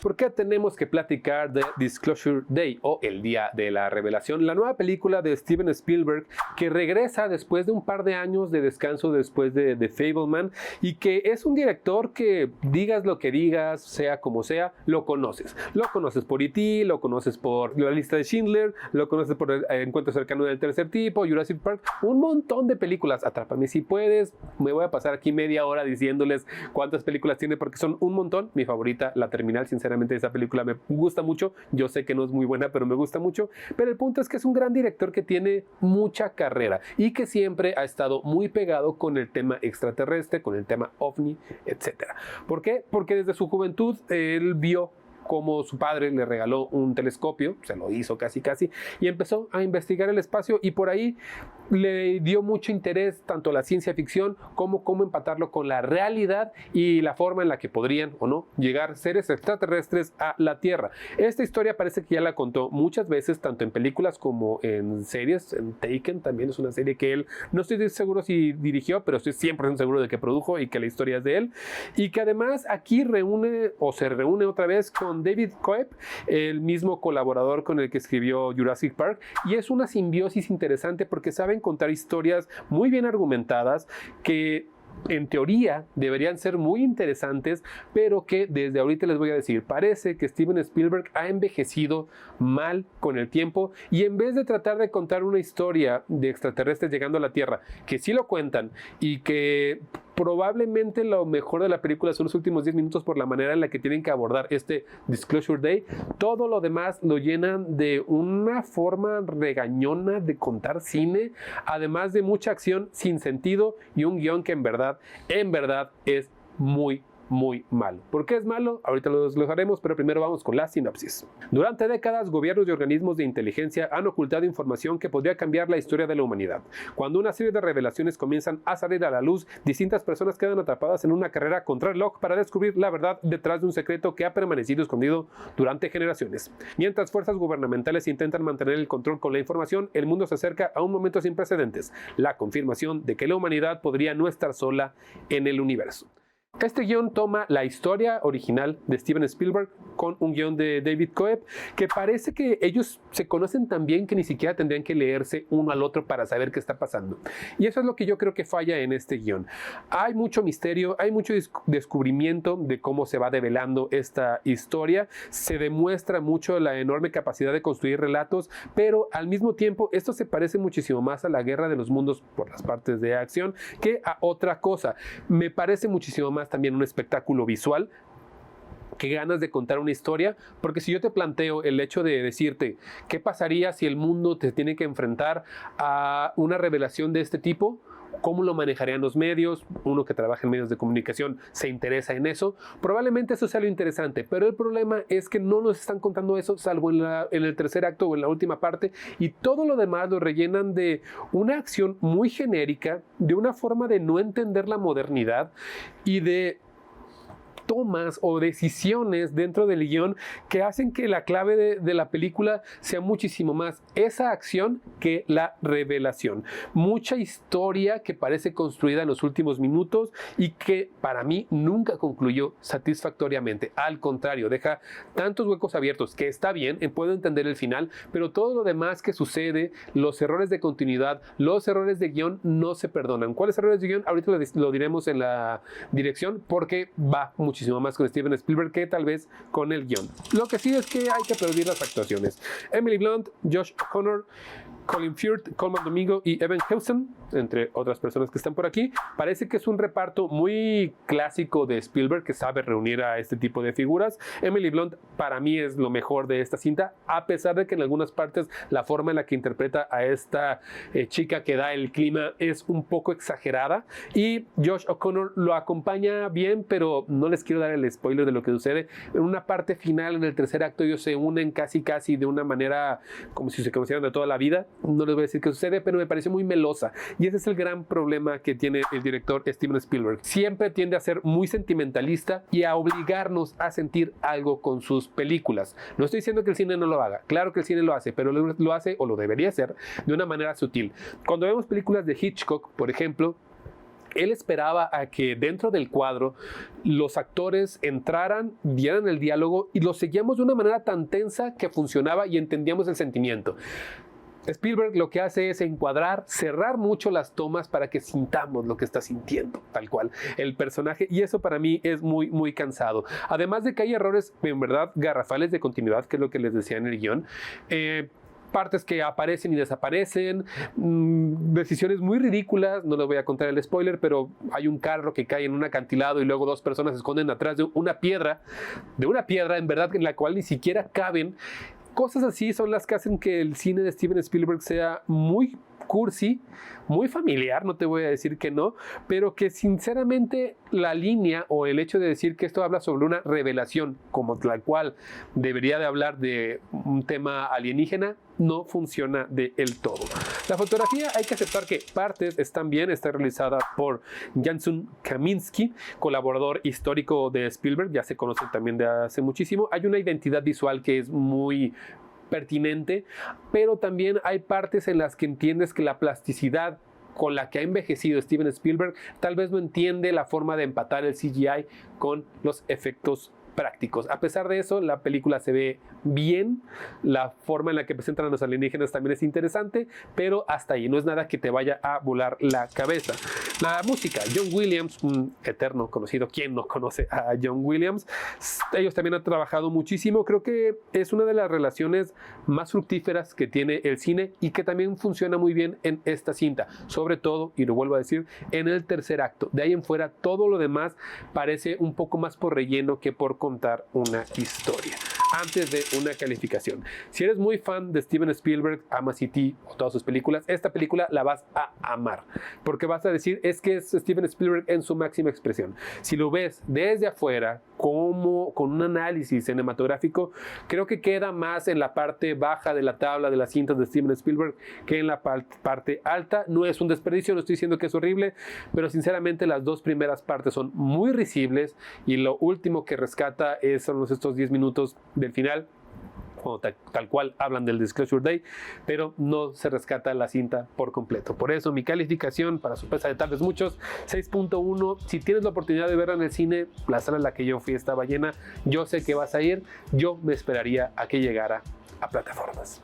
¿Por qué tenemos que platicar de Disclosure Day o el Día de la Revelación? La nueva película de Steven Spielberg que regresa después de un par de años de descanso después de The Fableman y que es un director que digas lo que digas, sea como sea, lo conoces. Lo conoces por E.T., lo conoces por La Lista de Schindler, lo conoces por El Encuentro Cercano del Tercer Tipo, Jurassic Park, un montón de películas. Atrápame si puedes. Me voy a pasar aquí media hora diciéndoles cuántas películas tiene porque son un montón. Mi favorita, La Terminal, sinceramente esa película me gusta mucho. Yo sé que no es muy buena, pero me gusta mucho. Pero el punto es que es un gran director que tiene mucha carrera y que siempre ha estado muy pegado con el tema extraterrestre, con el tema ovni, etc. ¿Por qué? Porque desde su juventud él vio como su padre le regaló un telescopio, se lo hizo casi, y empezó a investigar el espacio y por ahí le dio mucho interés tanto a la ciencia ficción como cómo empatarlo con la realidad y la forma en la que podrían o no llegar seres extraterrestres a la Tierra. Esta historia parece que ya la contó muchas veces, tanto en películas como en series. En Taken también es una serie que él, no estoy seguro si dirigió, pero estoy 100% seguro de que produjo y que la historia es de él. Y que además aquí se reúne otra vez con David Coeb, el mismo colaborador con el que escribió Jurassic Park, y es una simbiosis interesante porque saben contar historias muy bien argumentadas que en teoría deberían ser muy interesantes, pero que desde ahorita les voy a decir, parece que Steven Spielberg ha envejecido mal con el tiempo y en vez de tratar de contar una historia de extraterrestres llegando a la Tierra, que sí lo cuentan y que probablemente lo mejor de la película son los últimos 10 minutos por la manera en la que tienen que abordar este Disclosure Day, todo lo demás lo llenan de una forma regañona de contar cine, además de mucha acción sin sentido y un guión que en verdad es muy malo. ¿Por qué es malo? Ahorita lo desglosaremos, pero primero vamos con la sinopsis. Durante décadas, gobiernos y organismos de inteligencia han ocultado información que podría cambiar la historia de la humanidad. Cuando una serie de revelaciones comienzan a salir a la luz, distintas personas quedan atrapadas en una carrera contra el reloj para descubrir la verdad detrás de un secreto que ha permanecido escondido durante generaciones. Mientras fuerzas gubernamentales intentan mantener el control con la información, el mundo se acerca a un momento sin precedentes, la confirmación de que la humanidad podría no estar sola en el universo. Este guión toma la historia original de Steven Spielberg con un guión de David Coeb, que parece que ellos se conocen tan bien que ni siquiera tendrían que leerse uno al otro para saber qué está pasando. Y eso es lo que yo creo que falla en este guión. Hay mucho misterio, hay mucho descubrimiento de cómo se va develando esta historia, se demuestra mucho la enorme capacidad de construir relatos, pero al mismo tiempo esto se parece muchísimo más a la Guerra de los Mundos por las partes de acción que a otra cosa. Me parece muchísimo más también un espectáculo visual que ganas de contar una historia, porque si yo te planteo el hecho de decirte qué pasaría si el mundo te tiene que enfrentar a una revelación de este tipo, cómo lo manejarían los medios, uno que trabaja en medios de comunicación se interesa en eso, probablemente eso sea lo interesante, pero el problema es que no nos están contando eso salvo en el tercer acto o en la última parte, y todo lo demás lo rellenan de una acción muy genérica, de una forma de no entender la modernidad y de tomas o decisiones dentro del guión que hacen que la clave de la película sea muchísimo más esa acción que la revelación. Mucha historia que parece construida en los últimos minutos y que para mí nunca concluyó satisfactoriamente. Al contrario, deja tantos huecos abiertos que está bien, puedo entender el final, pero todo lo demás que sucede, los errores de continuidad, los errores de guión no se perdonan. ¿Cuáles errores de guión? Ahorita lo diremos en la dirección porque va muchísimo más con Steven Spielberg que tal vez con el guión. Lo que sí es que hay que aplaudir las actuaciones. Emily Blunt, Josh O'Connor, Colin Firth, Colman Domingo y Evan Hewson, entre otras personas que están por aquí. Parece que es un reparto muy clásico de Spielberg que sabe reunir a este tipo de figuras. Emily Blunt para mí es lo mejor de esta cinta, a pesar de que en algunas partes la forma en la que interpreta a esta chica que da el clima es un poco exagerada, y Josh O'Connor lo acompaña bien, pero no les quiero dar el spoiler de lo que sucede. En una parte final, en el tercer acto, ellos se unen casi de una manera como si se conocieran de toda la vida. No les voy a decir qué sucede, pero me pareció muy melosa. Y ese es el gran problema que tiene el director Steven Spielberg. Siempre tiende a ser muy sentimentalista y a obligarnos a sentir algo con sus películas. No estoy diciendo que el cine no lo haga. Claro que el cine lo hace, pero lo hace, o lo debería hacer, de una manera sutil. Cuando vemos películas de Hitchcock, por ejemplo, Él esperaba a que dentro del cuadro los actores entraran, dieran el diálogo y lo seguíamos de una manera tan tensa que funcionaba y entendíamos el sentimiento. Spielberg lo que hace es encuadrar, cerrar mucho las tomas para que sintamos lo que está sintiendo, tal cual, el personaje, y eso para mí es muy, muy cansado. Además de que hay errores, en verdad, garrafales de continuidad, que es lo que les decía en el guión, partes que aparecen y desaparecen, decisiones muy ridículas, no les voy a contar el spoiler, pero hay un carro que cae en un acantilado y luego dos personas se esconden atrás de una piedra en verdad en la cual ni siquiera caben. Cosas así son las que hacen que el cine de Steven Spielberg sea muy cursi, muy familiar, no te voy a decir que no, pero que sinceramente la línea o el hecho de decir que esto habla sobre una revelación, como la cual debería de hablar de un tema alienígena, no funciona del todo. La fotografía, hay que aceptar que partes están bien, está realizada por Jason Kaminski, colaborador histórico de Spielberg, ya se conoce también de hace muchísimo. Hay una identidad visual que es muy pertinente, pero también hay partes en las que entiendes que la plasticidad con la que ha envejecido Steven Spielberg tal vez no entiende la forma de empatar el CGI con los efectos prácticos. A pesar de eso, la película se ve bien, la forma en la que presentan a los alienígenas también es interesante, pero hasta ahí, no es nada que te vaya a volar la cabeza. La música, John Williams, un eterno conocido, ¿quién no conoce a John Williams? Ellos también han trabajado muchísimo, creo que es una de las relaciones más fructíferas que tiene el cine y que también funciona muy bien en esta cinta, sobre todo, y lo vuelvo a decir, en el tercer acto. De ahí en fuera, todo lo demás parece un poco más por relleno que por contar una historia. Antes de una calificación, si eres muy fan de Steven Spielberg, amas E.T. o todas sus películas, esta película la vas a amar, porque vas a decir, es que es Steven Spielberg en su máxima expresión. Si lo ves desde afuera, como con un análisis cinematográfico, creo que queda más en la parte baja de la tabla de las cintas de Steven Spielberg que en la parte alta. No es un desperdicio, no estoy diciendo que es horrible, pero sinceramente las dos primeras partes son muy risibles y lo último que rescata son estos 10 minutos del final, tal cual hablan del Disclosure Day, pero no se rescata la cinta por completo. Por eso mi calificación, para sorpresa de tal vez muchos, 6.1. Si tienes la oportunidad de verla en el cine, la sala en la que yo fui estaba llena, yo sé que vas a ir, yo me esperaría a que llegara a plataformas.